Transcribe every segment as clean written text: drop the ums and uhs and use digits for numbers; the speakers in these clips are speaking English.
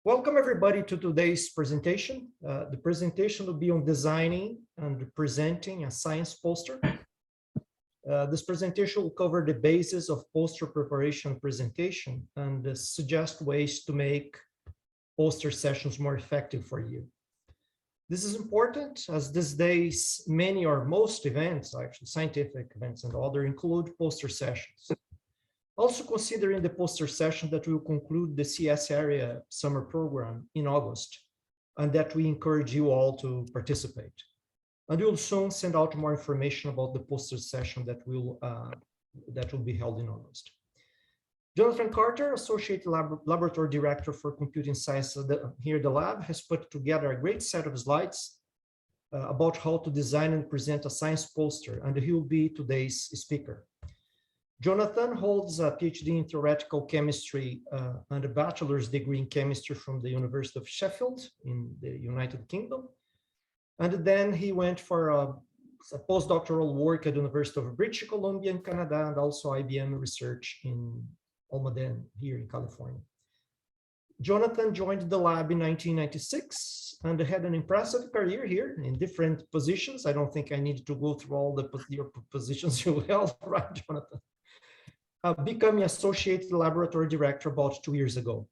Welcome everybody to today's presentation. The presentation will be on designing and presenting a science poster. This presentation will cover the basis of poster preparation and presentation and suggest ways to make poster sessions more effective for you. This is important as these days, many or most events, actually scientific events and other, include poster sessions. Also considering the poster session that will conclude the CS area summer program in August, and that we encourage you all to participate. And we'll soon send out more information about the poster session that will be held in August. Jonathan Carter, Associate Laboratory Director for Computing Science here at the lab, has put together a great set of slides about how to design and present a science poster, and he will be today's speaker. Jonathan holds a PhD in theoretical chemistry and a bachelor's degree in chemistry from the University of Sheffield in the United Kingdom. And then he went for a postdoctoral work at the University of British Columbia in Canada and also IBM research in Almaden here in California. Jonathan joined the lab in 1996 and had an impressive career here in different positions. I don't think I need to go through all the positions you held, right, Jonathan? Becoming Associate Laboratory Director about 2 years ago.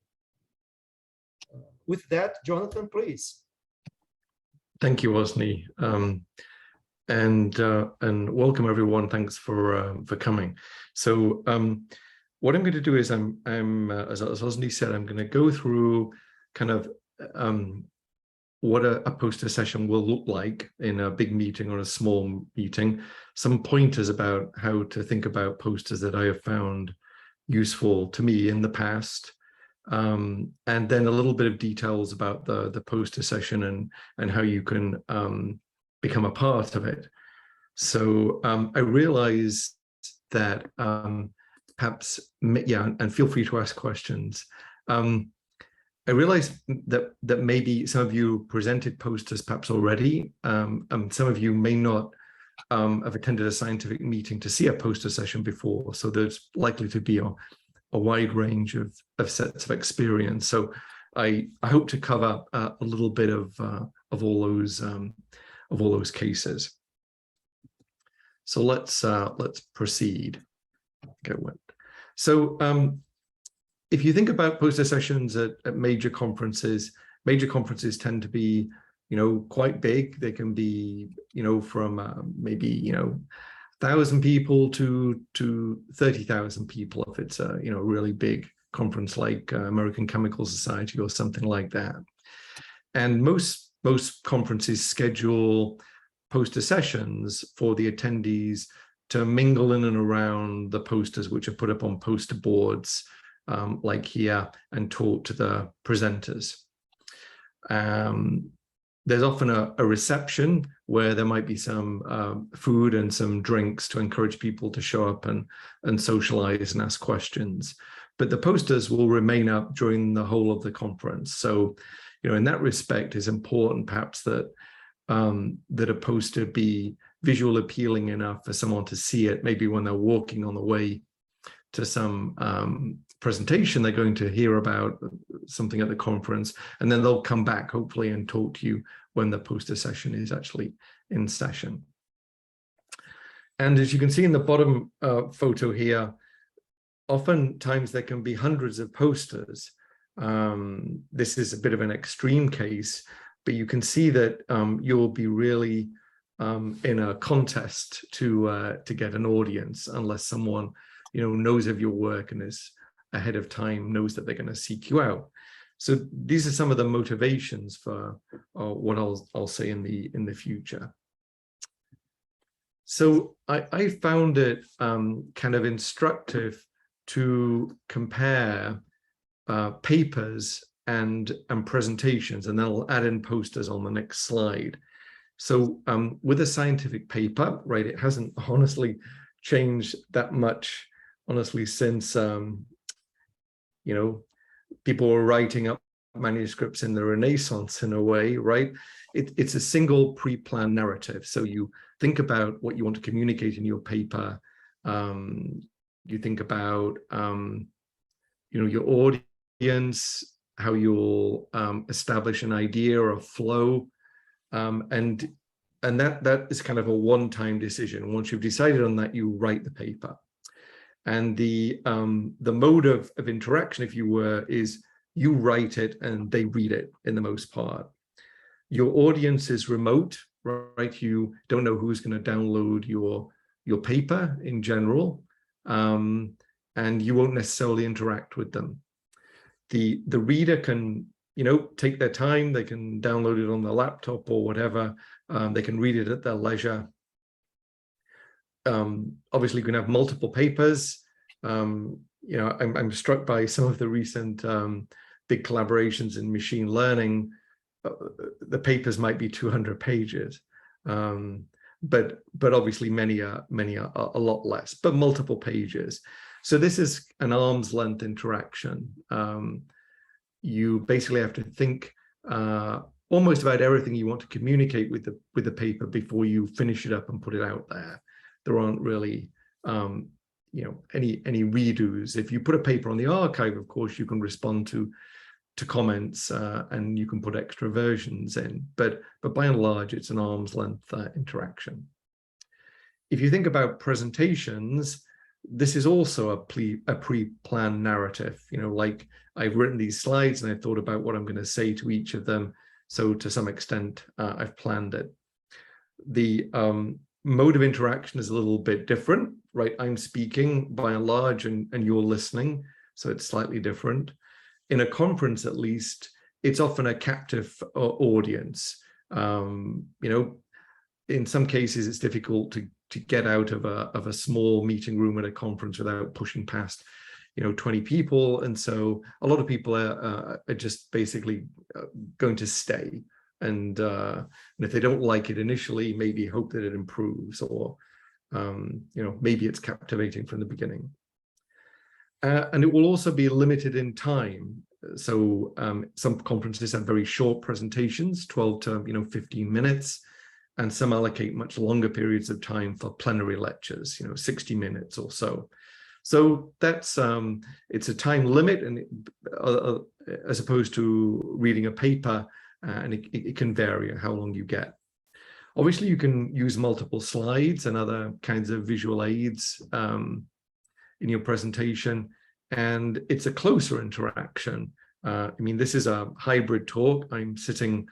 With that, Jonathan, please. Thank you, Osni, and welcome everyone. Thanks for coming. So what I'm going to do is as Osni said, I'm going to go through kind of what a poster session will look like in a big meeting or a small meeting, some pointers about how to think about posters that I have found useful to me in the past, and then a little bit of details about the poster session and how you can become a part of it. So I realize that perhaps, yeah, and feel free to ask questions. I realize that maybe some of you presented posters perhaps already. Some of you may not have attended a scientific meeting to see a poster session before, so there's likely to be a wide range of sets of experience. So I hope to cover a little bit of all those cases. So let's proceed. Okay, so if you think about poster sessions at major conferences tend to be, quite big. They can be, from maybe, 1,000 people to 30,000 people if it's a, really big conference like American Chemical Society or something like that. And most conferences schedule poster sessions for the attendees to mingle in and around the posters which are put up on poster boards, like here, and talk to the presenters. There's often a reception where there might be some food and some drinks to encourage people to show up and socialize and ask questions. But the posters will remain up during the whole of the conference. So, in that respect, it's important perhaps that that a poster be visual appealing enough for someone to see it, maybe when they're walking on the way to some presentation they're going to hear about something at the conference, and then they'll come back hopefully and talk to you when the poster session is actually in session. And as you can see in the bottom photo here, oftentimes there can be hundreds of posters. This is a bit of an extreme case, but you can see that you'll be really in a contest to get an audience unless someone knows of your work and is ahead of time, knows that they're going to seek you out. So these are some of the motivations for what I'll say in the future. So I found it kind of instructive to compare papers and presentations, and then I'll add in posters on the next slide. So with a scientific paper, right, it hasn't honestly changed that much, honestly, since people were writing up manuscripts in the Renaissance in a way, right? It's a single pre-planned narrative. So you think about what you want to communicate in your paper. You think about, your audience, how you'll establish an idea or a flow, and that is kind of a one-time decision. Once you've decided on that, you write the paper. And the mode of interaction, if you were, is you write it and they read it in the most part. Your audience is remote, right? You don't know who's going to download your paper in general, and you won't necessarily interact with them. The reader can, take their time. They can download it on their laptop or whatever. They can read it at their leisure. Obviously, you can have multiple papers. I'm struck by some of the recent big collaborations in machine learning. The papers might be 200 pages, but obviously many are a lot less, but multiple pages. So this is an arm's length interaction. You basically have to think almost about everything you want to communicate with the paper before you finish it up and put it out there. There aren't really any redos. If you put a paper on the archive, of course, you can respond to comments and you can put extra versions in. But by and large, it's an arm's length interaction. If you think about presentations, this is also a pre-planned narrative. Like I've written these slides and I've thought about what I'm going to say to each of them. So to some extent, I've planned it. The mode of interaction is a little bit different, right? I'm speaking by and large and you're listening, so it's slightly different. In a conference, at least, it's often a captive audience. In some cases, it's difficult to get out of a small meeting room at a conference without pushing past 20 people, and so a lot of people are just basically going to stay, and if they don't like it initially, maybe hope that it improves, or maybe it's captivating from the beginning. And it will also be limited in time. So some conferences have very short presentations, 12 to 15 minutes, and some allocate much longer periods of time for plenary lectures, 60 minutes or so. So that's it's a time limit, and as opposed to reading a paper, and it can vary how long you get. Obviously, you can use multiple slides and other kinds of visual aids in your presentation, and it's a closer interaction. This is a hybrid talk. I'm sitting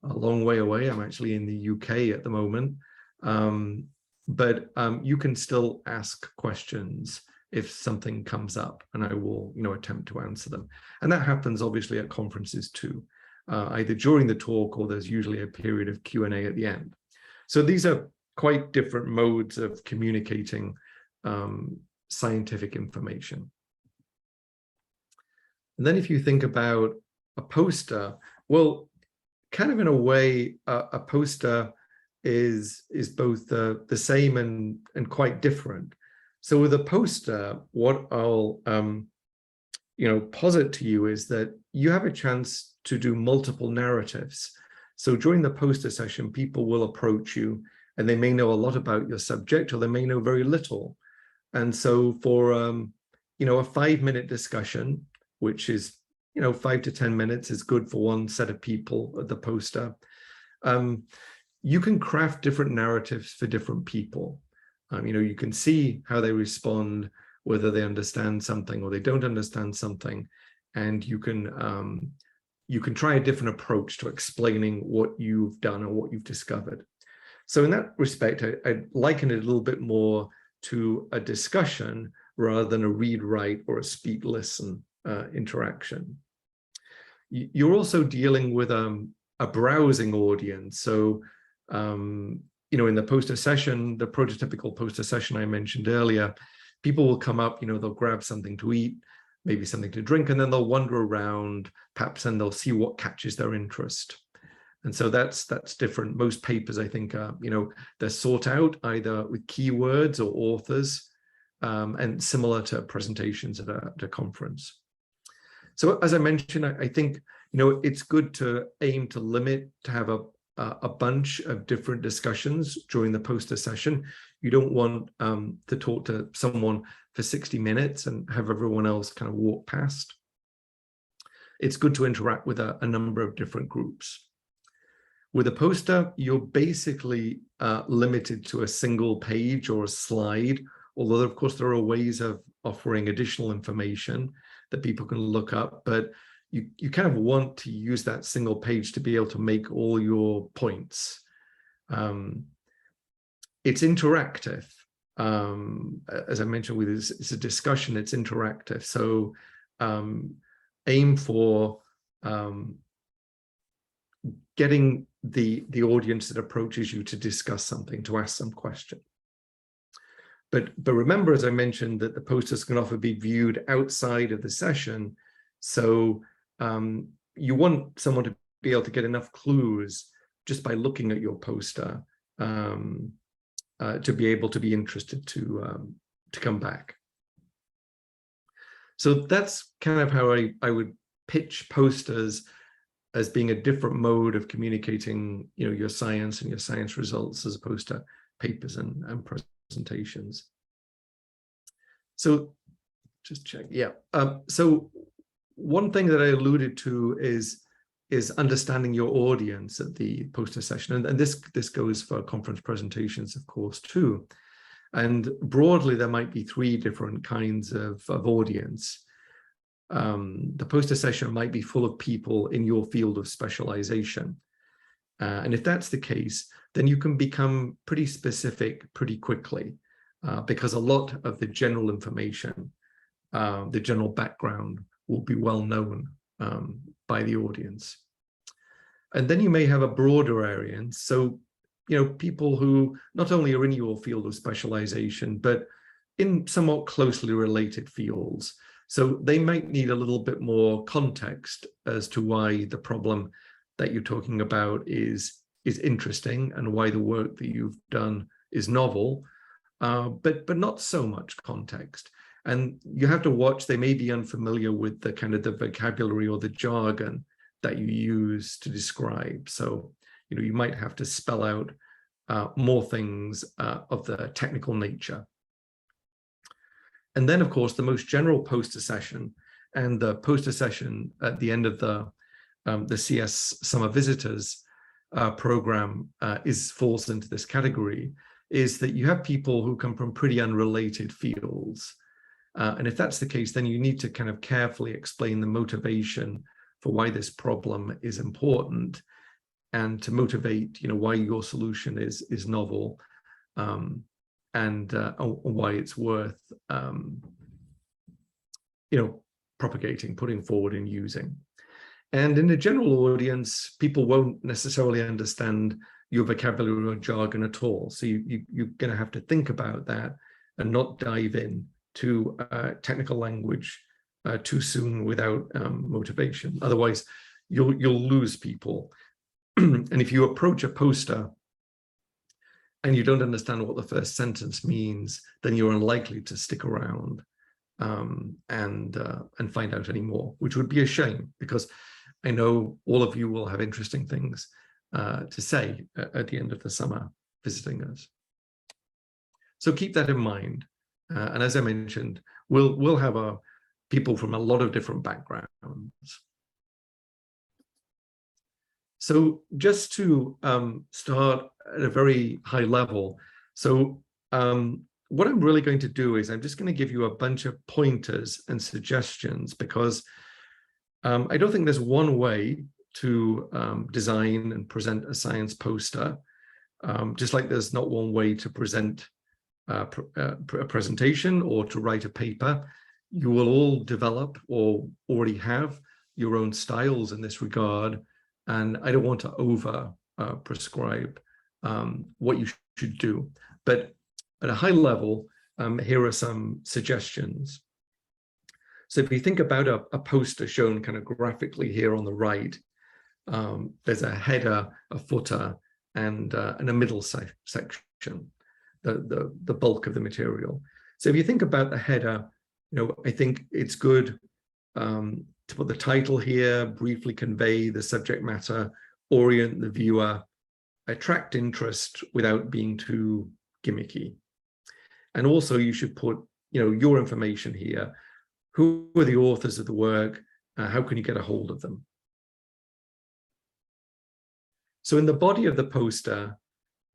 a long way away. I'm actually in the UK at the moment, but you can still ask questions if something comes up, and I will, attempt to answer them. And that happens obviously at conferences too, either during the talk or there's usually a period of Q&A at the end. So these are quite different modes of communicating scientific information. And then if you think about a poster, well, kind of in a way, a poster is both the same and quite different. So with a poster, what I'll posit to you is that you have a chance to do multiple narratives. So during the poster session, people will approach you and they may know a lot about your subject, or they may know very little. And so for a 5-minute discussion, which is 5 to 10 minutes is good for one set of people at the poster, you can craft different narratives for different people. You can see how they respond, whether they understand something or they don't understand something, and you can try a different approach to explaining what you've done or what you've discovered. So in that respect, I liken it a little bit more to a discussion rather than a read-write or a speak-listen interaction. You're also dealing with a browsing audience. So in the poster session, the prototypical poster session I mentioned earlier, people will come up, they'll grab something to eat, maybe something to drink, and then they'll wander around, perhaps, and they'll see what catches their interest. And so that's different. Most papers, I think, they're sought out either with keywords or authors, and similar to presentations at a conference. So as I mentioned, I think, it's good to aim to limit, to have a bunch of different discussions during the poster session. You don't want to talk to someone for 60 minutes and have everyone else kind of walk past. it's good to interact with a number of different groups. With a poster, you're basically limited to a single page or a slide, although of course there are ways of offering additional information that people can look up, but you kind of want to use that single page to be able to make all your points. It's interactive. As I mentioned, with this, it's a discussion, it's interactive. So aim for getting the audience that approaches you to discuss something, to ask some question. But remember, as I mentioned, that the posters can often be viewed outside of the session. So you want someone to be able to get enough clues just by looking at your poster to be able to be interested to come back. So that's kind of how I would pitch posters as being a different mode of communicating, your science and your science results, as opposed to papers and presentations. So just check, yeah. So one thing that I alluded to is understanding your audience at the poster session, and this goes for conference presentations, of course, too. And broadly, there might be 3 different kinds of audience. The poster session might be full of people in your field of specialization. And if that's the case, then you can become pretty specific pretty quickly, because a lot of the general information, the general background will be well known by the audience. And then you may have a broader audience. So, people who not only are in your field of specialization, but in somewhat closely related fields. So they might need a little bit more context as to why the problem that you're talking about is interesting and why the work that you've done is novel, but not so much context. And you have to watch, they may be unfamiliar with the kind of the vocabulary or the jargon that you use to describe. So, you might have to spell out more things of the technical nature. And then, of course, the most general poster session and the poster session at the end of the CS Summer Visitors program falls into this category, is that you have people who come from pretty unrelated fields. And if that's the case, then you need to kind of carefully explain the motivation for why this problem is important, and to motivate, why your solution is novel, and why it's worth, propagating, putting forward, and using. And in the general audience, people won't necessarily understand your vocabulary or jargon at all. So you're going to have to think about that and not dive in to technical language too soon without motivation. Otherwise, you'll lose people. And if you approach a poster and you don't understand what the first sentence means, then you're unlikely to stick around and find out any more, which would be a shame, because I know all of you will have interesting things to say at the end of the summer visiting us. So keep that in mind. And as I mentioned, we'll have people from a lot of different backgrounds. So just to start at a very high level, so what I'm really going to do is I'm just going to give you a bunch of pointers and suggestions, because I don't think there's one way to design and present a science poster, just like there's not one way to present a presentation or to write a paper. You will all develop or already have your own styles in this regard, and I don't want to over prescribe what you should do. But at a high level, here are some suggestions. So if you think about a poster shown kind of graphically here on the right, there's a header, a footer, and a middle section, the bulk of the material. So if you think about the header, I think it's good to put the title here, briefly convey the subject matter, orient the viewer, attract interest without being too gimmicky. And also you should put, your information here. Who are the authors of the work? how can you get a hold of them? So in the body of the poster,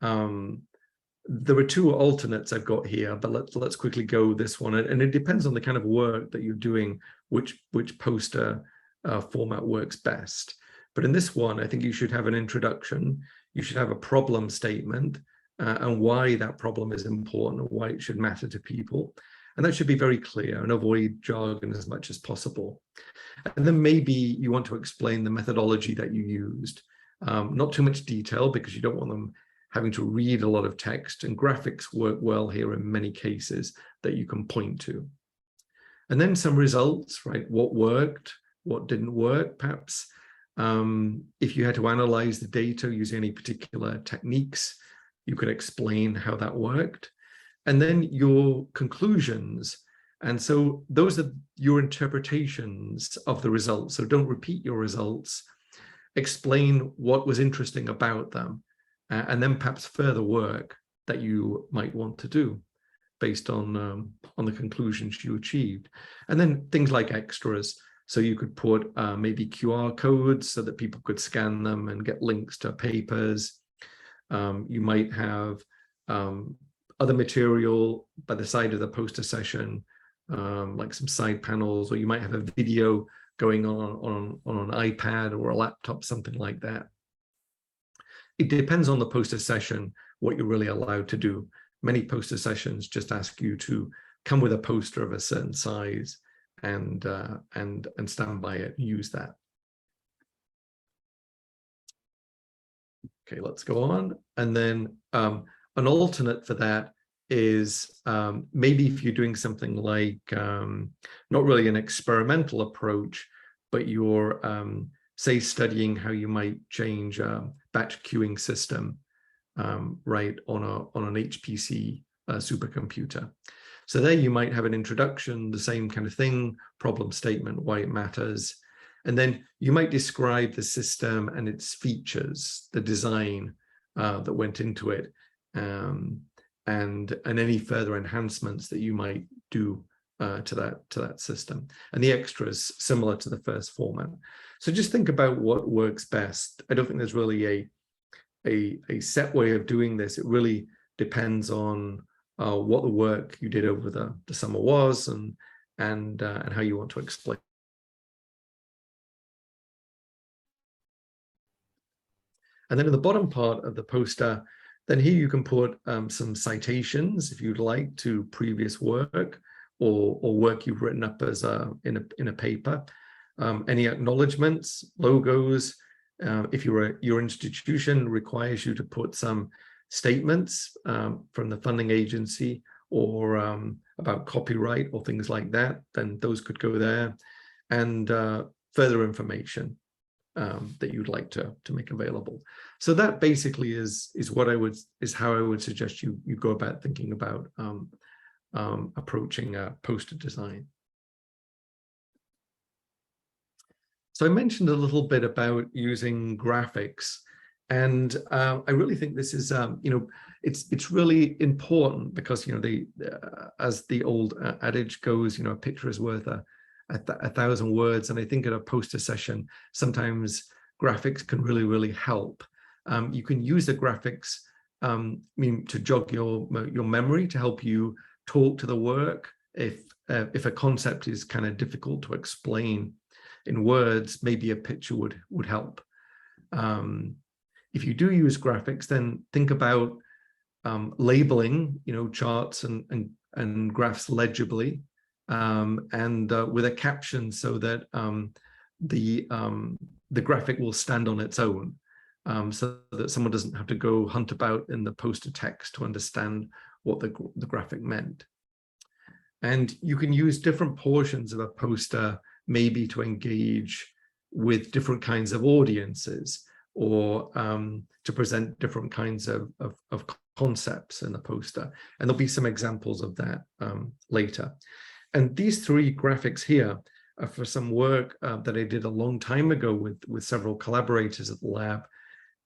there are two alternates I've got here, but let's quickly go this one. And it depends on the kind of work that you're doing, which poster format works best. But in this one, I think you should have an introduction. You should have a problem statement and why that problem is important, or why it should matter to people. And that should be very clear and avoid jargon as much as possible. And then maybe you want to explain the methodology that you used. Not too much detail, because you don't want them having to read a lot of text, and graphics work well here in many cases that you can point to. And then some results, right? What worked, what didn't work, perhaps. If you had to analyze the data using any particular techniques, you could explain how that worked. And then your conclusions. And so those are your interpretations of the results. So don't repeat your results. Explain what was interesting about them, and then perhaps further work that you might want to do based on the conclusions you achieved. And then things like extras. So you could put maybe QR codes so that people could scan them and get links to papers. You might have other material by the side of the poster session, like some side panels, or you might have a video going on an iPad or a laptop, something like that. It depends on the poster session what you're really allowed to do. Many poster sessions just ask you to come with a poster of a certain size and stand by it and use that. Okay, let's go on. And then an alternate for that is maybe if you're doing something like not really an experimental approach, but you're say studying how you might change a batch queuing system, right, on an HPC supercomputer. So there you might have an introduction, the same kind of thing, problem statement, why it matters. And then you might describe the system and its features, the design that went into it, and any further enhancements that you might do to that system. And the extras similar to the first format. So just think about what works best. I don't think there's really a set way of doing this. It really depends on what the work you did over the summer was, and how you want to explain. And then in the bottom part of the poster, then here you can put some citations, if you'd like, to previous work or work you've written up as in a paper. Any acknowledgements, logos. If your institution requires you to put some statements from the funding agency or about copyright or things like that, then those could go there. And further information that you'd like to make available. So that basically is how I would suggest you go about thinking about approaching a poster design. So I mentioned a little bit about using graphics, and I really think this is it's really important because as the old adage goes, a picture is worth a 1,000 words. And I think at a poster session, sometimes graphics can really help. You can use the graphics to jog your memory, to help you talk to the work. If a concept is kind of difficult to explain in words, maybe a picture would help. If you do use graphics, then think about labeling, charts and graphs legibly. And with a caption so that the graphic will stand on its own, so that someone doesn't have to go hunt about in the poster text to understand what the graphic meant. And you can use different portions of a poster maybe to engage with different kinds of audiences, or to present different kinds of concepts in the poster. And there'll be some examples of that later. And these three graphics here are for some work that I did a long time ago with several collaborators at the lab.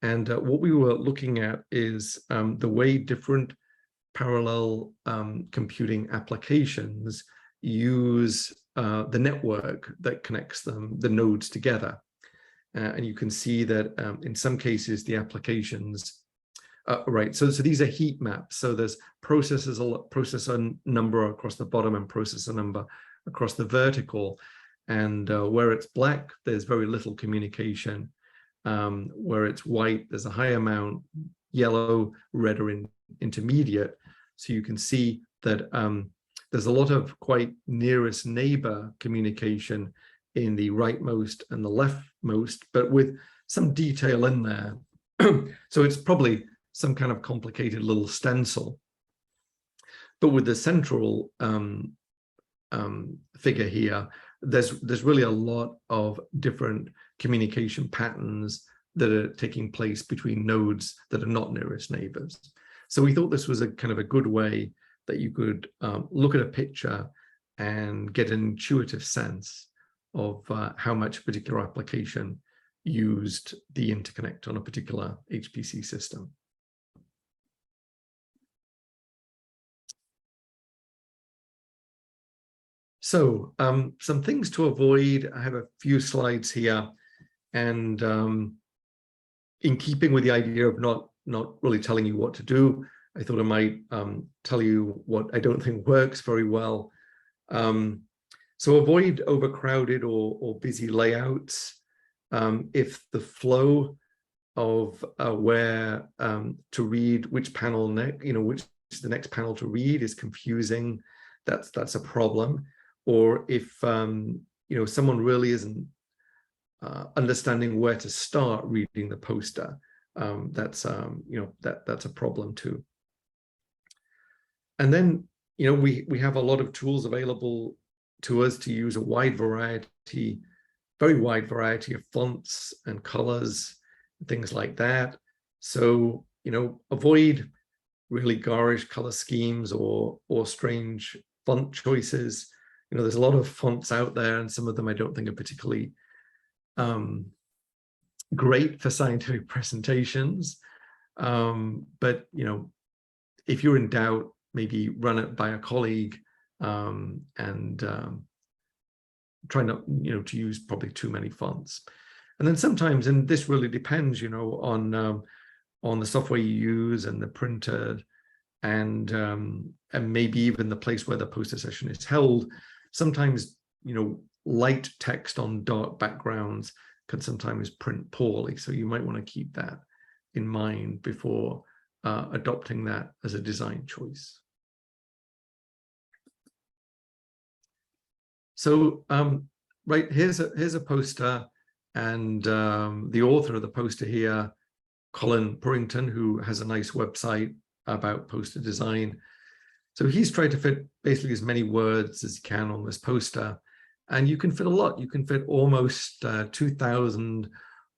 And what we were looking at is the way different parallel computing applications use the network that connects them, the nodes together. And you can see that in some cases, the applications, right, so these are heat maps. So there's processor number across the bottom and processor number across the vertical. And where it's black, there's very little communication. Where it's white, there's a high amount, yellow, red are intermediate. So you can see that there's a lot of quite nearest neighbor communication in the rightmost and the leftmost, but with some detail in there. So it's probably some kind of complicated little stencil. But with the central figure here, there's really a lot of different communication patterns that are taking place between nodes that are not nearest neighbors. So we thought this was a kind of a good way that you could look at a picture and get an intuitive sense of how much a particular application used the interconnect on a particular HPC system. So some things to avoid. I have a few slides here, and in keeping with the idea of not really telling you what to do, I thought I might tell you what I don't think works very well. So avoid overcrowded or busy layouts. If the flow of where to read which panel next, which is the next panel to read is confusing, that's a problem. Or if someone really isn't understanding where to start reading the poster, that's a problem too. And then we have a lot of tools available to us to use a very wide variety of fonts and colors, things like that. So avoid really garish color schemes or strange font choices. There's a lot of fonts out there, and some of them I don't think are particularly great for scientific presentations. But if you're in doubt, maybe run it by a colleague and try not to use probably too many fonts. And then sometimes, and this really depends on the software you use and the printer and maybe even the place where the poster session is held. Sometimes light text on dark backgrounds can sometimes print poorly, so you might want to keep that in mind before adopting that as a design choice. So right, here's a poster, and the author of the poster here, Colin Purrington, who has a nice website about poster design. So he's tried to fit basically as many words as he can on this poster, and you can fit a lot. You can fit almost 2,000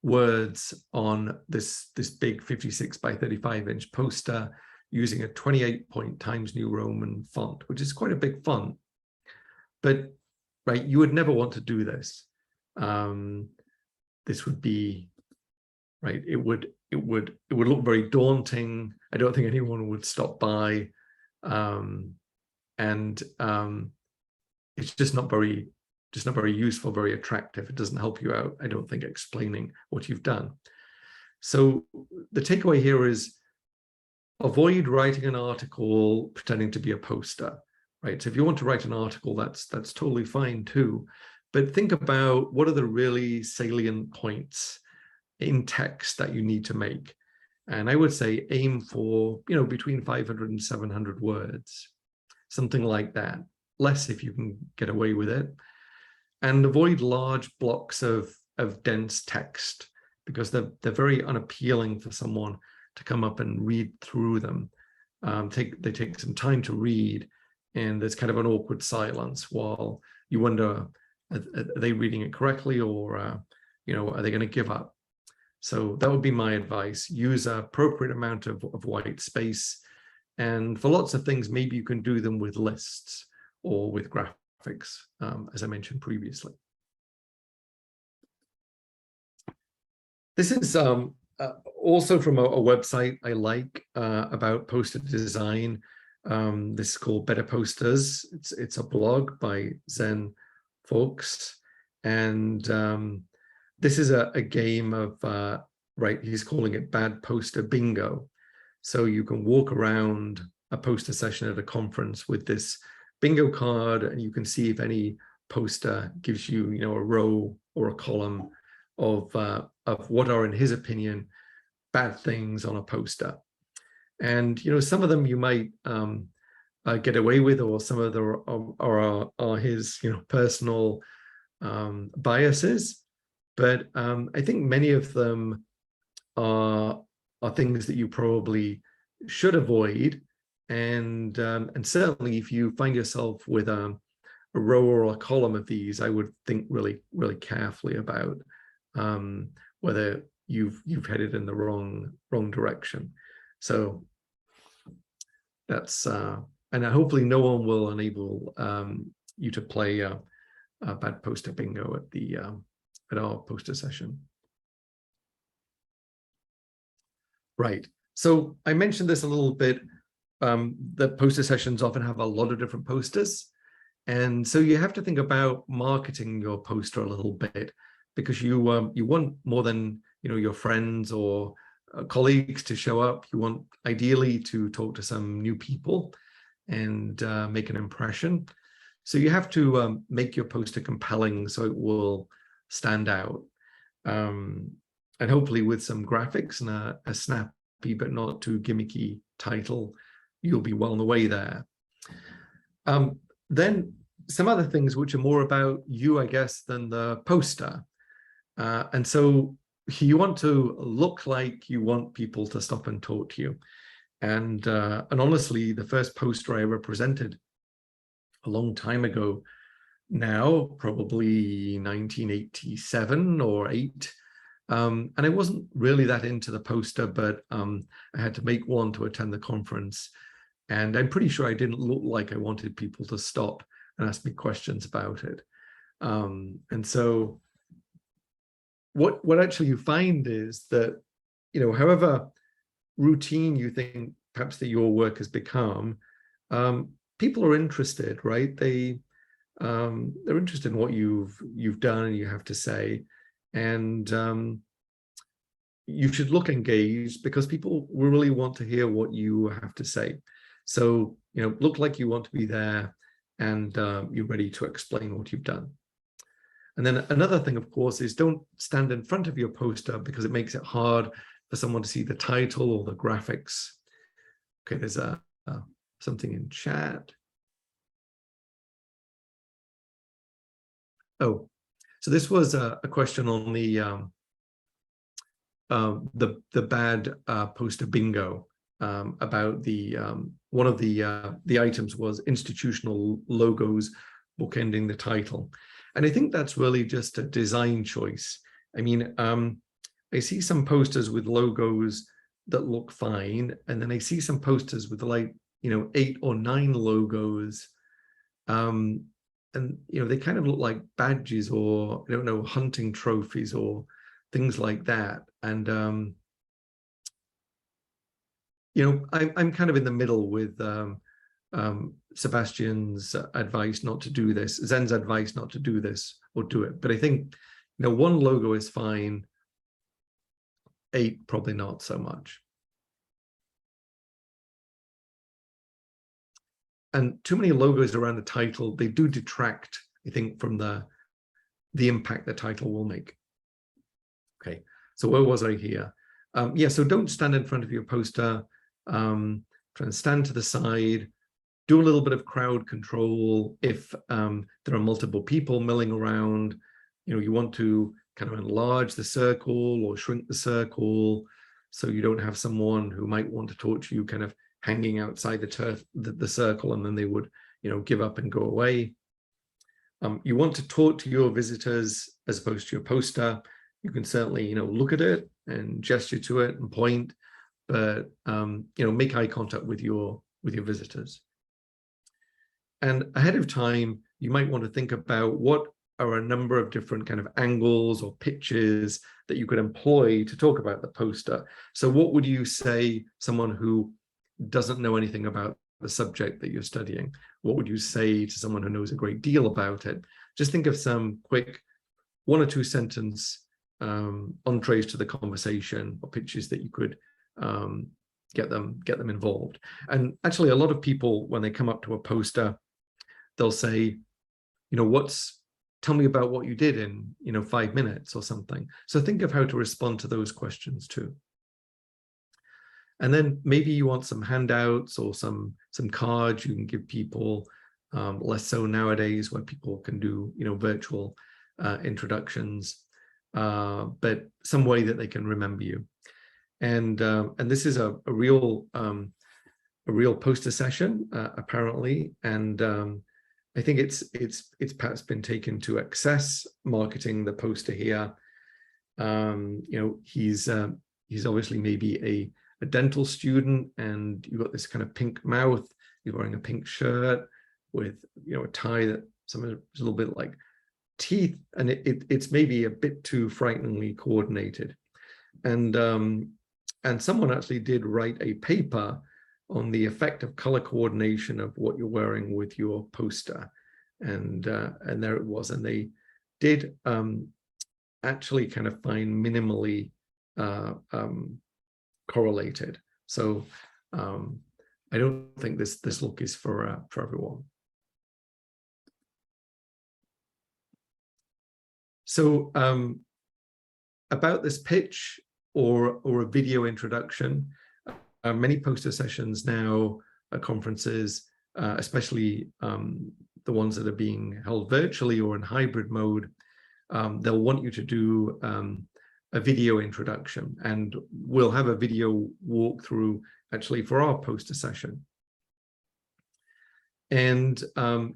words on this big 56 by 35 inch poster using a 28-point Times New Roman font, which is quite a big font. But right, you would never want to do this. This would be right. It would look very daunting. I don't think anyone would stop by. It's just not very useful, very attractive. It doesn't help you out, I don't think, explaining what you've done. So the takeaway here is avoid writing an article pretending to be a poster, right? So if you want to write an article, that's totally fine too. But think about what are the really salient points in text that you need to make. And I would say aim for, between 500 and 700 words, something like that. Less if you can get away with it. And avoid large blocks of dense text, because they're very unappealing for someone to come up and read through them. They take some time to read, and there's kind of an awkward silence while you wonder, are they reading it correctly, or are they going to give up? So that would be my advice. Use an appropriate amount of white space. And for lots of things, maybe you can do them with lists or with graphics, as I mentioned previously. This is also from a website I like about poster design. This is called Better Posters. It's a blog by Zen folks. And this is a game of, right, he's calling it bad poster bingo. So you can walk around a poster session at a conference with this bingo card, and you can see if any poster gives you, you know, a row or a column of what are, in his opinion, bad things on a poster. And, you know, some of them you might get away with, or some of them are his, you know, personal biases. But I think many of them are things that you probably should avoid. And certainly if you find yourself with a row or a column of these, I would think really, really carefully about whether you've headed in the wrong direction. So that's and hopefully no one will enable you to play a bad poster bingo at the at our poster session. Right. So I mentioned this a little bit. That poster sessions often have a lot of different posters. And so you have to think about marketing your poster a little bit, because you want more than, you know, your friends or colleagues to show up. You want ideally to talk to some new people and make an impression. So you have to make your poster compelling so it will stand out. And hopefully with some graphics and a snappy but not too gimmicky title, you'll be well on the way there. Then some other things which are more about you, I guess, than the poster. And so you want to look like you want people to stop and talk to you. And honestly, the first poster I ever presented a long time ago now, probably 1987 or 8. And I wasn't really that into the poster, but I had to make one to attend the conference. And I'm pretty sure I didn't look like I wanted people to stop and ask me questions about it. And so what actually you find is that, you know, however routine you think perhaps that your work has become, people are interested, right? They're interested in what you've done and you have to say. And you should look engaged, because people will really want to hear what you have to say. So, you know, look like you want to be there and you're ready to explain what you've done. And then another thing, of course, is don't stand in front of your poster, because it makes it hard for someone to see the title or the graphics. Okay, there's something in chat. Oh, so this was a question on the bad poster bingo, about the one of the items was institutional logos bookending the title. And I think that's really just a design choice. I mean, I see some posters with logos that look fine, and then I see some posters with, like, you know, 8 or 9 logos, and, you know, they kind of look like badges or, I don't know, hunting trophies or things like that. And you know, I'm kind of in the middle with Sebastian's advice not to do this, Zen's advice not to do this or do it. But I think, you know, 1 logo is fine, 8 probably not so much. And too many logos around the title, they do detract, I think, from the impact the title will make. Okay, so where was I here? Yeah, so don't stand in front of your poster. Try and stand to the side. Do a little bit of crowd control. If there are multiple people milling around, you know, you want to kind of enlarge the circle or shrink the circle, so you don't have someone who might want to talk to you kind of hanging outside the circle, and then they would, you know, give up and go away. You want to talk to your visitors as opposed to your poster. You can certainly, you know, look at it and gesture to it and point, but you know, make eye contact with your visitors. And ahead of time, you might want to think about what are a number of different kind of angles or pitches that you could employ to talk about the poster. So what would you say someone who doesn't know anything about the subject that you're studying? What would you say to someone who knows a great deal about it? just think of some quick 1 or 2 sentence entrees to the conversation or pitches that you could get them involved. And actually, a lot of people, when they come up to a poster, they'll say, tell me about what you did in 5 minutes or something. So think of how to respond to those questions too. And then maybe you want some handouts or some cards you can give people, less so nowadays where people can do virtual introductions, but some way that they can remember you. And this is a real poster session apparently, and I think it's perhaps been taken to Access Marketing, the poster here. He's obviously maybe a dental student, and you've got this kind of pink mouth. He's wearing a pink shirt with a tie that is a little bit like teeth, and it's maybe a bit too frighteningly coordinated. And someone actually did write a paper on the effect of color coordination of what you're wearing with your poster, and there it was. And they did actually kind of find minimally correlated. So I don't think this look is for everyone. So about this pitch or a video introduction, many poster sessions now at conferences, especially the ones that are being held virtually or in hybrid mode, they'll want you to do a video introduction, and we'll have a video walkthrough actually for our poster session. And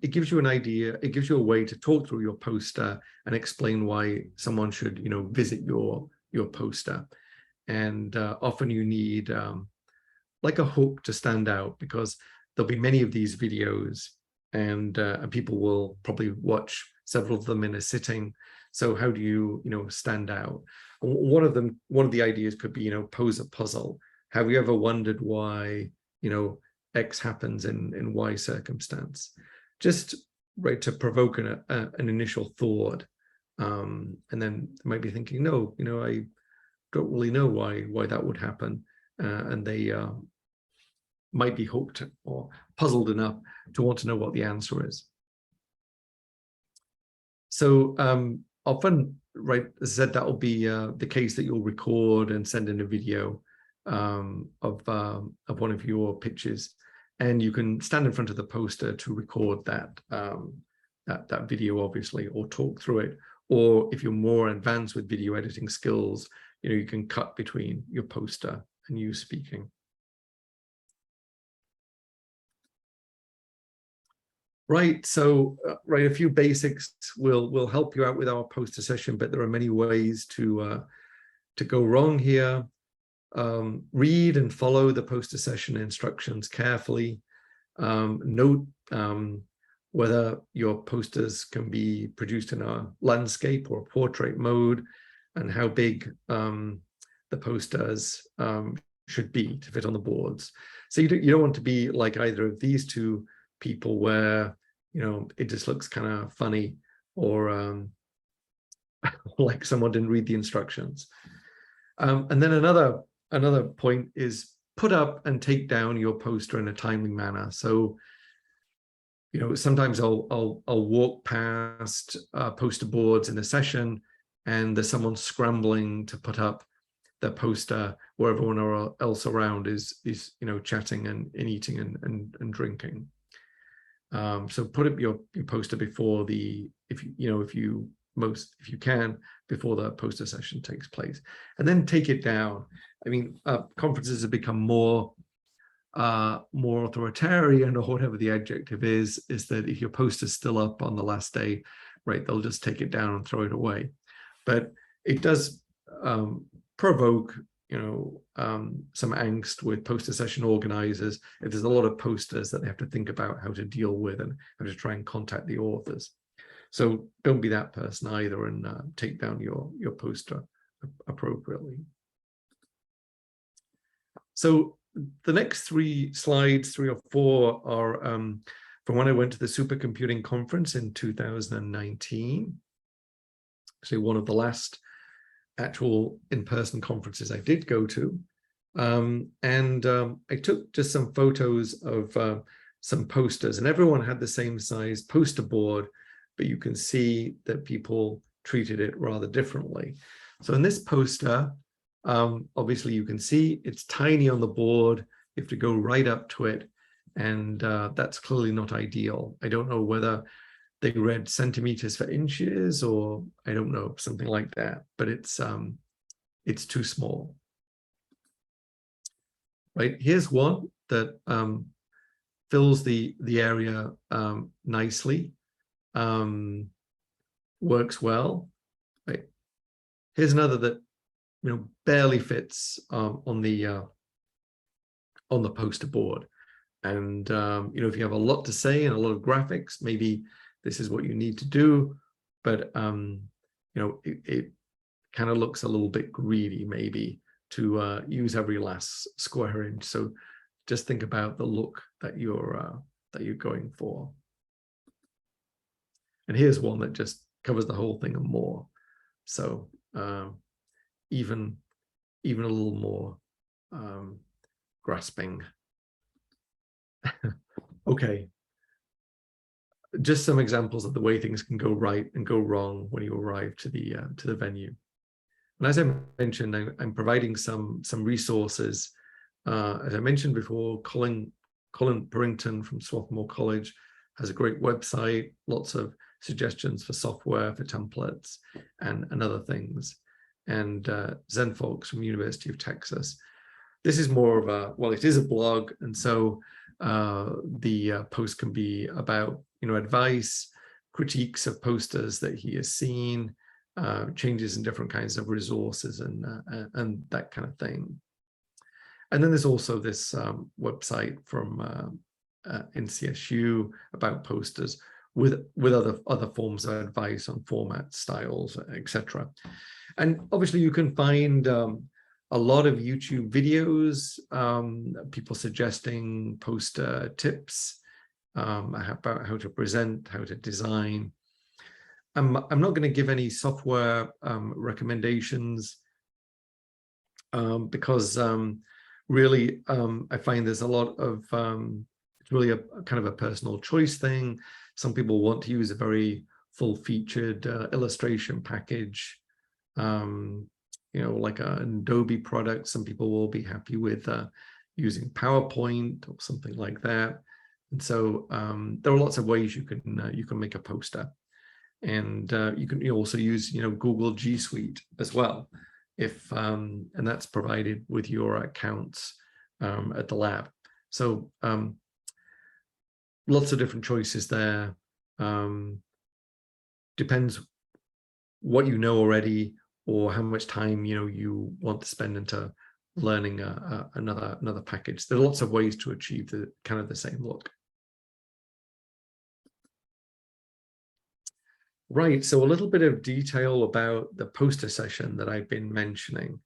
it gives you an idea, it gives you a way to talk through your poster and explain why someone should, visit your poster. And often you need like a hook to stand out, because there'll be many of these videos, and people will probably watch several of them in a sitting. So how do you, stand out? One of the ideas could be, pose a puzzle. Have you ever wondered why, X happens in Y circumstance? Just right to provoke an initial thought, and then maybe thinking, no, I don't really know why that would happen, and they might be hooked or puzzled enough to want to know what the answer is. So often, right, as I said, that will be the case that you'll record and send in a video of one of your pitches, and you can stand in front of the poster to record that that video, obviously, or talk through it. Or if you're more advanced with video editing skills, you can cut between your poster and you speaking. Right, so a few basics will help you out with our poster session, but there are many ways to go wrong here. Read and follow the poster session instructions carefully. Note whether your posters can be produced in a landscape or a portrait mode, and how big the posters should be to fit on the boards. So you don't want to be like either of these two people where it just looks kind of funny, or like someone didn't read the instructions. And then another point is put up and take down your poster in a timely manner. So sometimes I'll walk past poster boards in a session, and there's someone scrambling to put up their poster where everyone else around is chatting and eating and drinking. So put up your poster before if you can, before the poster session takes place, and then take it down. I mean, conferences have become more authoritarian, or whatever the adjective is that if your poster's still up on the last day, right, they'll just take it down and throw it away. But it does provoke some angst with poster session organizers if there's a lot of posters that they have to think about how to deal with and how to try and contact the authors. So don't be that person either, and take down your poster appropriately. So the next 3 slides, 3 or 4, are from when I went to the supercomputing conference in 2019. Actually, one of the last actual in-person conferences I did go to. I took just some photos of some posters, and everyone had the same size poster board, but you can see that people treated it rather differently. So in this poster, obviously you can see it's tiny on the board. You have to go right up to it, and that's clearly not ideal. I don't know whether they read centimeters for inches, or I don't know, something like that, but it's too small. Right, here's one that fills the area nicely, works well. Right, here's another that barely fits on the poster board. And if you have a lot to say and a lot of graphics, maybe this is what you need to do. But it kind of looks a little bit greedy, maybe, to use every last square inch. So just think about the look that you're going for. And here's one that just covers the whole thing and more. So even a little more grasping. Okay, just some examples of the way things can go right and go wrong when you arrive to the venue. And as I mentioned, I'm providing some resources. As I mentioned before, Colin Purrington from Swarthmore College has a great website, lots of suggestions for software, for templates, and other things. And Zen Fox from University of Texas. This is more of a, well, it is a blog, and so the post can be about advice, critiques of posters that he has seen, changes in different kinds of resources, and that kind of thing. And then there's also this website from NCSU about posters with other forms of advice on format, styles, etc. And obviously you can find a lot of YouTube videos, people suggesting poster tips about how to present, how to design. I'm not going to give any software recommendations because really I find there's a lot of, it's really a kind of a personal choice thing. Some people want to use a very full-featured illustration package, like an Adobe product. Some people will be happy with using PowerPoint or something like that. And so there are lots of ways you can make a poster, and you can also use Google G Suite as well, if and that's provided with your accounts at the lab. So lots of different choices there. Depends what you know already, or how much time you want to spend into learning another package. There are lots of ways to achieve the same look. Right, so a little bit of detail about the poster session that I've been mentioning.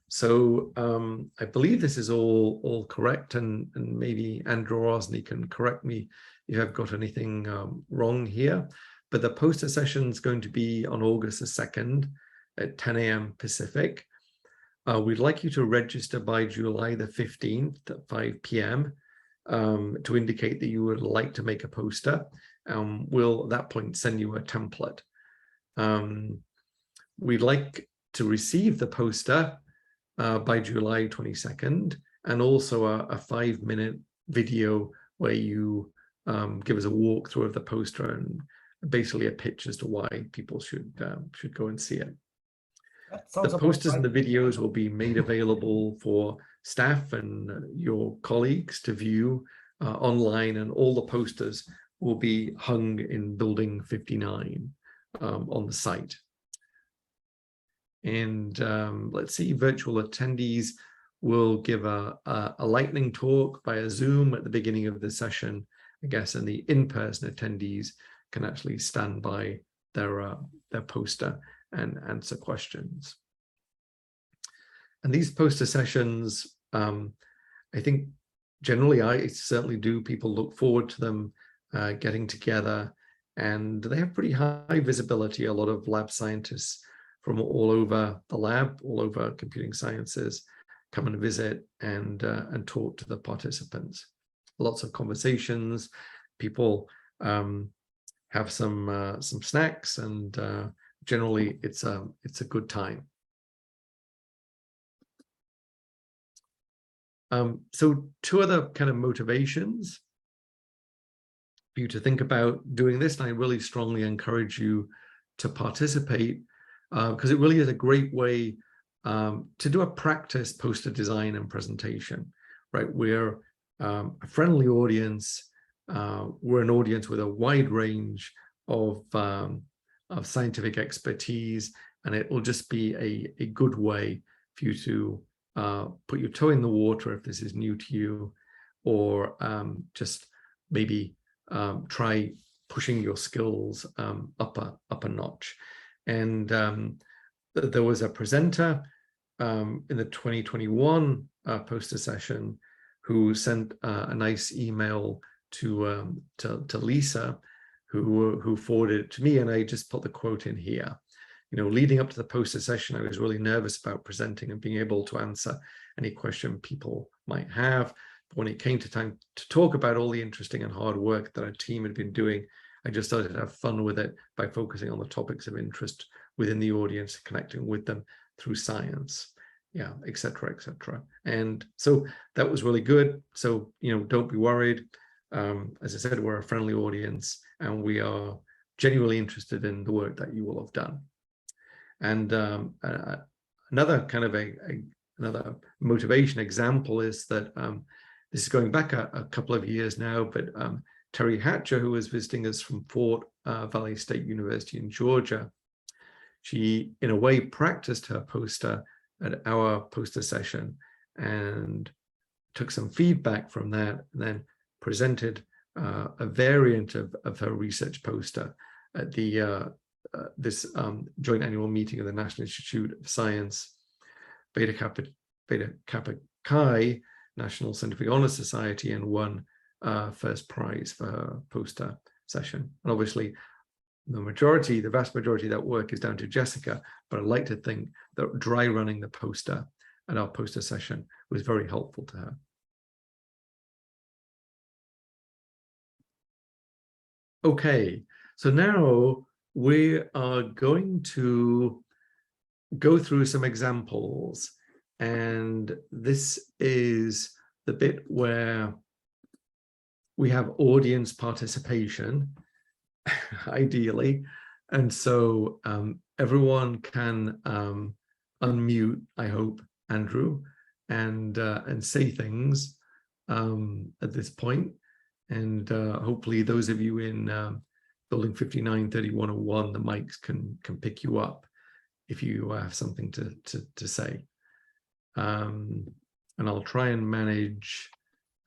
So I believe this is all correct, and maybe Andrew Rosny can correct me if I've got anything wrong here. But the poster session is going to be on August the 2nd at 10 a.m. Pacific. We'd like you to register by July the 15th at 5 p.m. To indicate that you would like to make a poster. We'll at that point send you a template. We'd like to receive the poster by July 22nd, and also a 5-minute video where you give us a walkthrough of the poster and basically a pitch as to why people should go and see it. The posters and the videos will be made available for staff and your colleagues to view online, and all the posters will be hung in building 59 on the site. And let's see, virtual attendees will give a lightning talk via Zoom at the beginning of the session, I guess, and the in-person attendees can actually stand by their poster and answer questions. And these poster sessions, I think generally, I certainly do, people look forward to them getting together, and they have pretty high visibility. A lot of lab scientists from all over the lab, all over computing sciences, come and visit and talk to the participants. Lots of conversations. People have some snacks, and generally it's a good time. So two other kind of motivations for you to think about doing this, and I really strongly encourage you to participate, because it really is a great way to do a practice poster design and presentation, right? We're a friendly audience. We're an audience with a wide range of scientific expertise, and it will just be a good way for you to put your toe in the water if this is new to you, or just maybe try pushing your skills up a notch. And there was a presenter in the 2021 poster session who sent a nice email to Lisa, who forwarded it to me, and I just put the quote in here. You know, leading up to the poster session, I was really nervous about presenting and being able to answer any question people might have. But when it came to time to talk about all the interesting and hard work that our team had been doing, I just started to have fun with it by focusing on the topics of interest within the audience, connecting with them through science, yeah, et cetera, et cetera. And so that was really good. So, you know, don't be worried. As I said, we're a friendly audience, and we are genuinely interested in the work that you will have done. And another kind of another motivation example is that this is going back a couple of years now, but Terry Hatcher, who was visiting us from Fort Valley State University in Georgia, she in a way practiced her poster at our poster session and took some feedback from that, and then presented a variant of her research poster at the this joint annual meeting of the National Institute of Science, Beta Kappa Chi National Scientific Honor Society, and won first prize for her poster session. And obviously, the vast majority of that work is down to Jessica, but I'd like to think that dry running the poster at our poster session was very helpful to her. Okay, so now we are going to go through some examples, and this is the bit where we have audience participation, ideally, and so everyone can unmute, I hope, Andrew, and say things at this point. And hopefully those of you in building 593101, the mics can pick you up if you have something to say. And I'll try and manage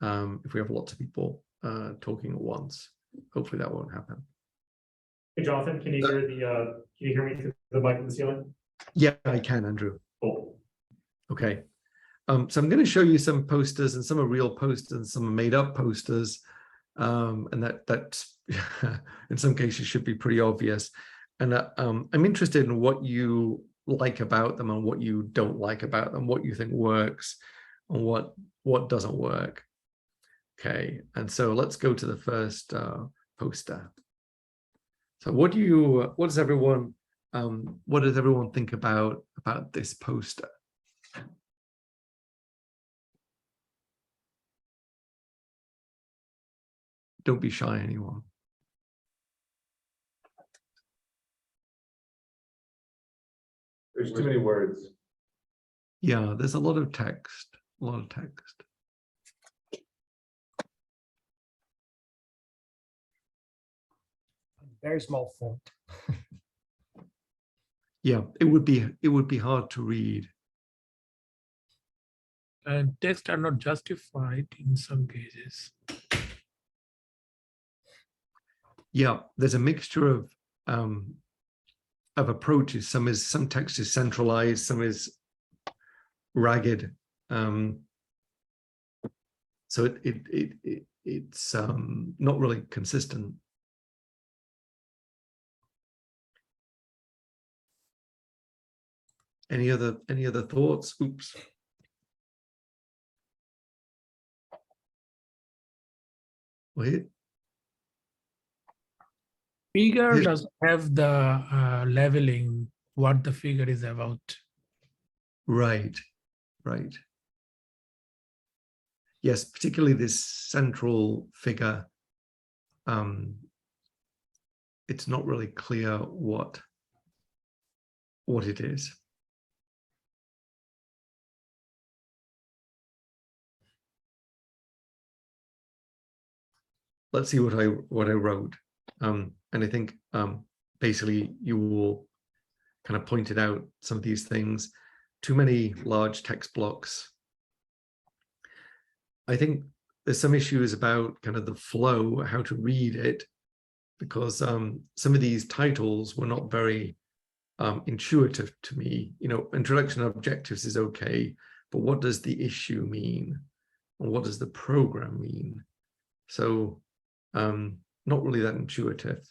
if we have lots of people talking at once. Hopefully that won't happen. Hey, Jonathan, can you hear me through the mic in the ceiling? Yeah, I can, Andrew. Cool. Okay. So I'm going to show you some posters, and some are real posters and some are made up posters. And that in some cases should be pretty obvious. And I'm interested in what you like about them and what you don't like about them, what you think works and what doesn't work. Okay, and so let's go to the first poster. So what does everyone think about this poster? Don't be shy, anyone. There's too many words. Yeah, there's a lot of text, Very small font. Yeah, it would be hard to read. And texts are not justified in some cases. Yeah, there's a mixture of approaches. Some text is centralized, some is ragged. So it's not really consistent. Any other thoughts? Oops. Wait. Figure doesn't have the leveling, what the figure is about. Right. Yes, particularly this central figure. It's not really clear what it is. Let's see what I wrote. And I think basically you all kind of pointed out some of these things. Too many large text blocks. I think there's some issues about kind of the flow, how to read it, because some of these titles were not very intuitive to me. You know, introduction objectives is okay, but what does the issue mean? And what does the program mean? So not really that intuitive.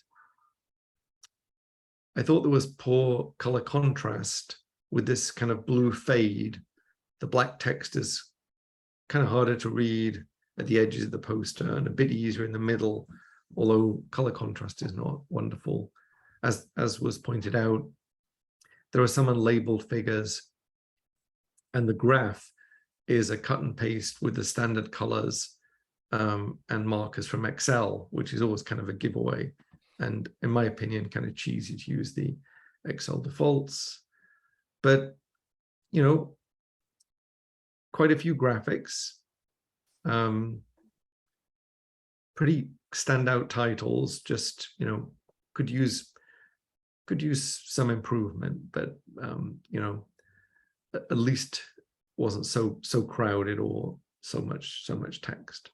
I thought there was poor color contrast with this kind of blue fade. The black text is kind of harder to read at the edges of the poster and a bit easier in the middle, although color contrast is not wonderful. As was pointed out, there are some unlabeled figures, and the graph is a cut and paste with the standard colors and markers from Excel, which is always kind of a giveaway. And in my opinion, kind of cheesy to use the Excel defaults. But, you know, quite a few graphics, pretty standout titles, just, you know, could use some improvement, but, you know, at least wasn't so crowded or so much text.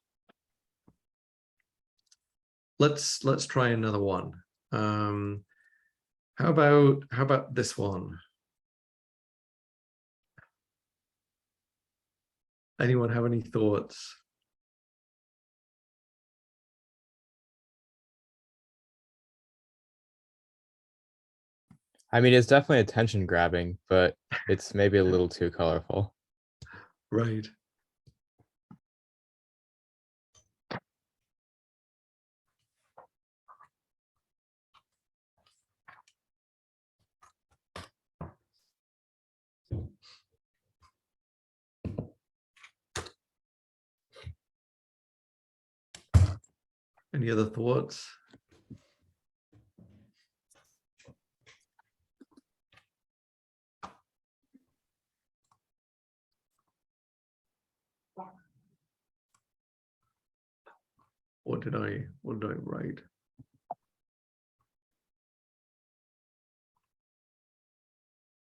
Let's try another one. How about this one? Anyone have any thoughts? I mean, it's definitely attention grabbing, but it's maybe a little too colorful. Right. Any other thoughts? What did I write?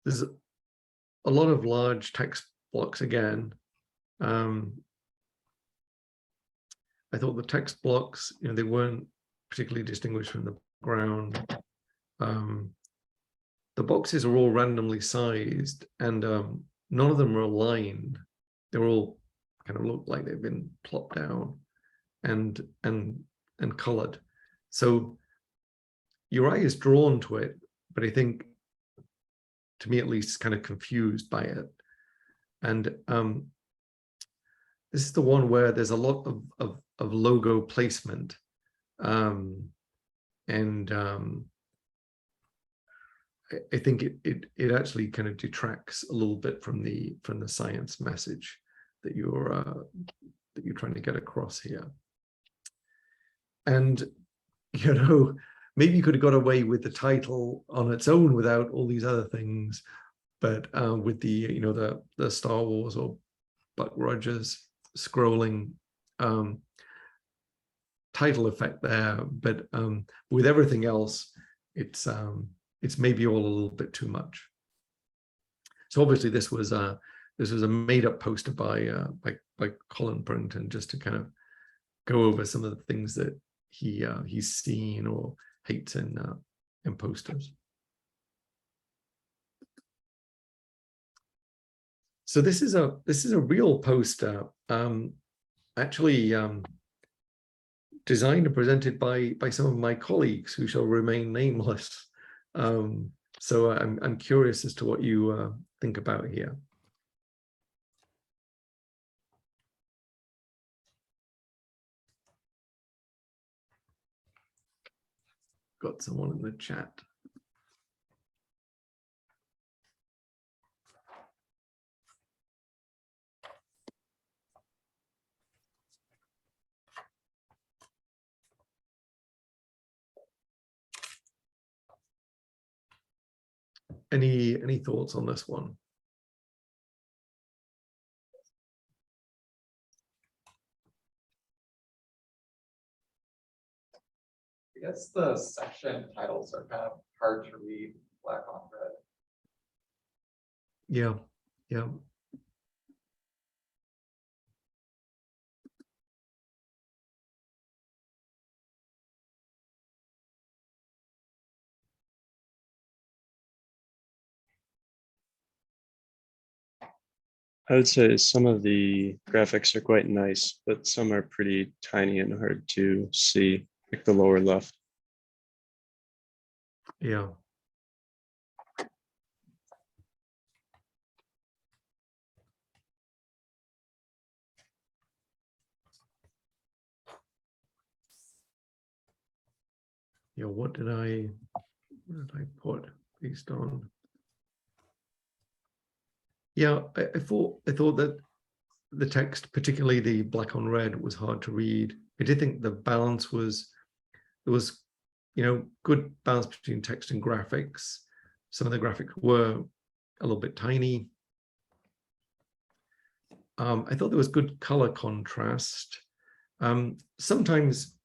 There's a lot of large text blocks again. I thought the text blocks, you know, they weren't particularly distinguished from the background. The boxes are all randomly sized, and none of them are aligned. They're all kind of look like they've been plopped down and colored. So your eye is drawn to it, but I think, to me at least, kind of confused by it. And this is the one where there's a lot of logo placement, and I think it actually kind of detracts a little bit from the science message that you're trying to get across here. And, you know, maybe you could have got away with the title on its own without all these other things, but with the, you know, the Star Wars or Buck Rogers scrolling title effect there, but with everything else, it's maybe all a little bit too much. So obviously this was a made-up poster by Colin Burnton, just to kind of go over some of the things that he's seen or hates in posters. So this is a real poster. Actually, designed and presented by some of my colleagues who shall remain nameless. So I'm curious as to what you think about here. Got someone in the chat. Any thoughts on this one? I guess the section titles are kind of hard to read black on red. Yeah, yeah. I would say some of the graphics are quite nice, but some are pretty tiny and hard to see, like the lower left. Yeah. Yeah, what did I put based on? Yeah, I thought that the text, particularly the black on red, was hard to read. I did think the balance was, there was, good balance between text and graphics. Some of the graphics were a little bit tiny. I thought there was good color contrast. Sometimes,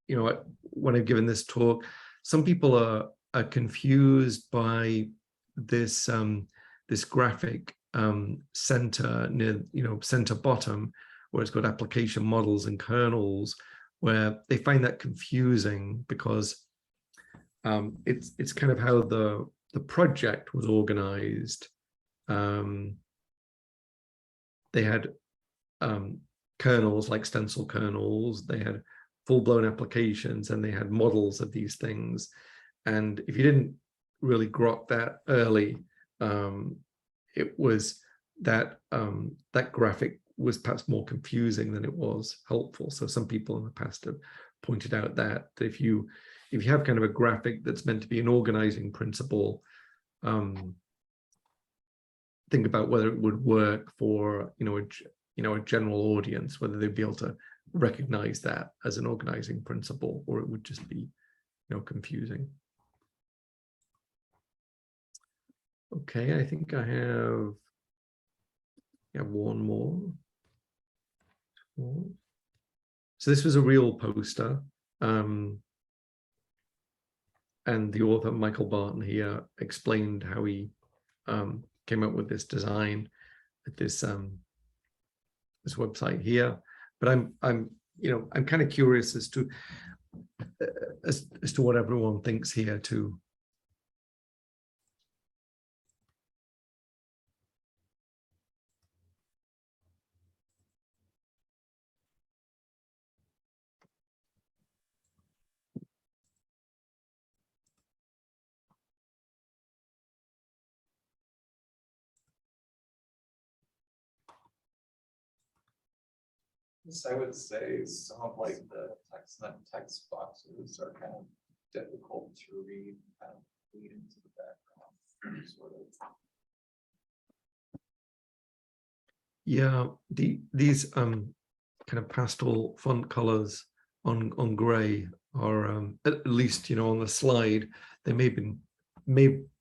when I've given this talk, some people are confused by this this graphic center near, center bottom, where it's got application models and kernels, where they find that confusing because it's kind of how the project was organized. They had kernels like stencil kernels, they had full-blown applications, and they had models of these things. And if you didn't really grok that early, it was that that graphic was perhaps more confusing than it was helpful. So some people in the past have pointed out that if you have kind of a graphic that's meant to be an organizing principle, think about whether it would work for a general audience, whether they'd be able to recognize that as an organizing principle, or it would just be confusing. Okay, I think I have one more. So this was a real poster, and the author Michael Barton here explained how he came up with this design at this this website here. But I'm kind of curious as to what everyone thinks here too. I would say some of like the text boxes are kind of difficult to read, kind of lead into the background, sort of. Yeah, these kind of pastel font colors on gray are at least on the slide they may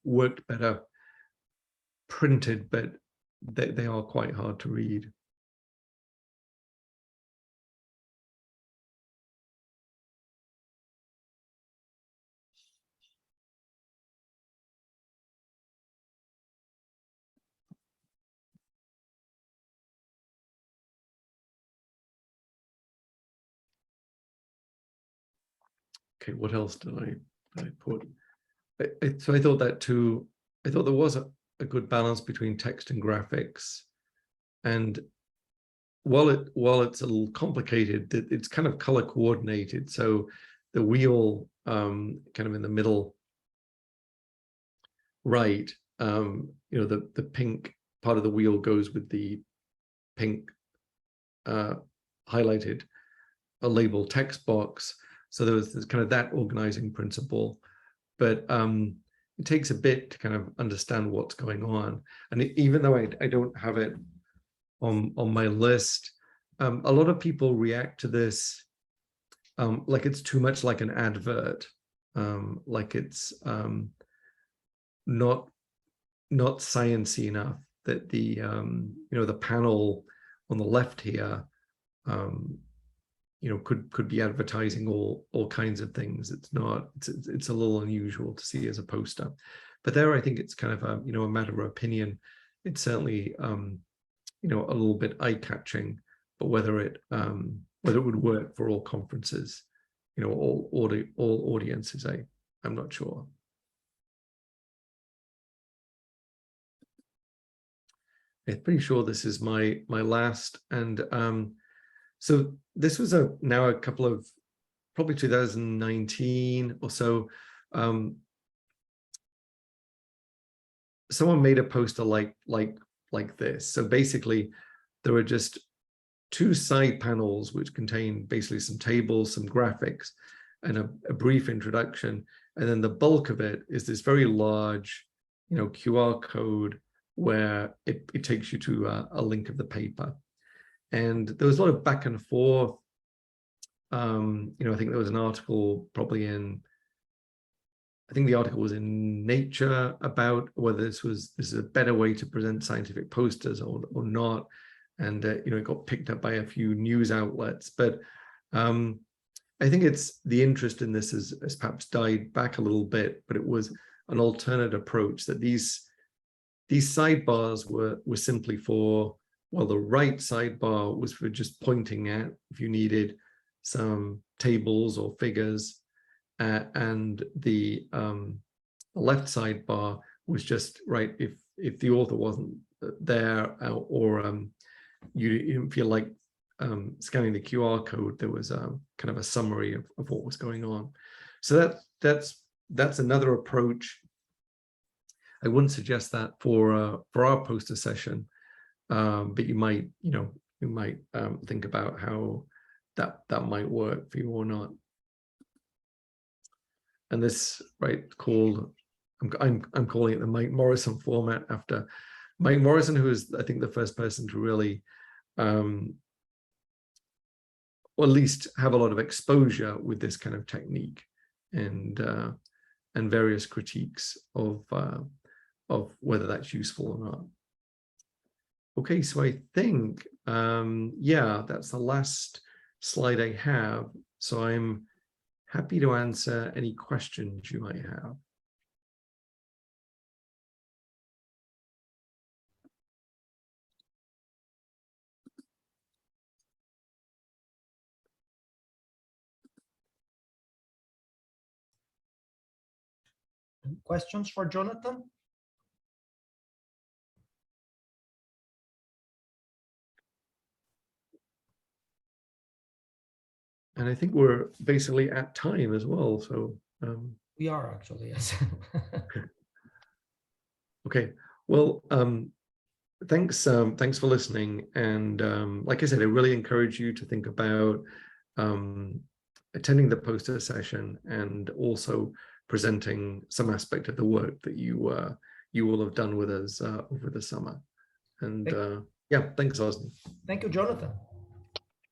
work better printed, but they are quite hard to read. Okay, what else did I put? So I thought that too. I thought there was a good balance between text and graphics, and while it's a little complicated, it's kind of color coordinated. So the wheel kind of in the middle right, you know, the pink part of the wheel goes with the pink highlighted a label text box. So there's kind of that organizing principle, but it takes a bit to kind of understand what's going on. And even though I don't have it on my list, a lot of people react to this like it's too much like an advert, like it's not sciencey enough, that the you know, the panel on the left here you know, could be advertising all kinds of things. It's not, it's a little unusual to see as a poster, but there I think it's kind of a, you know, a matter of opinion. It's certainly you know, a little bit eye-catching, but whether it would work for all conferences, you know, all audiences, I'm not sure. I'm pretty sure this is my last, and so this was now a couple of, probably 2019 or so. Someone made a poster like this. So basically, there were just two side panels which contain basically some tables, some graphics, and a brief introduction. And then the bulk of it is this very large, you know, QR code where it takes you to a link of the paper. And there was a lot of back and forth. You know, I think there was an article probably in, I think the article was in Nature about whether this is a better way to present scientific posters or not. And, you know, it got picked up by a few news outlets. But I think it's the interest in this has perhaps died back a little bit, but it was an alternate approach, that these sidebars were simply for, well, the right sidebar was for just pointing at if you needed some tables or figures, and the left sidebar was just, right, if the author wasn't there, or you didn't feel like scanning the QR code, there was a kind of a summary of what was going on. So that's another approach. I wouldn't suggest that for our poster session, but you might, you know, think about how that might work for you or not. And this, right, called, I'm calling it the Mike Morrison format, after Mike Morrison, who is, I think, the first person to really, or at least have a lot of exposure with this kind of technique, and various critiques of whether that's useful or not. Okay, so I think, yeah, that's the last slide I have. So I'm happy to answer any questions you might have. Questions for Jonathan? And I think we're basically at time as well. So We are actually, yes. okay. Well, thanks for listening. And like I said, I really encourage you to think about attending the poster session, and also presenting some aspect of the work that you will have done with us over the summer. And yeah, thanks, Osni. Thank you, Jonathan.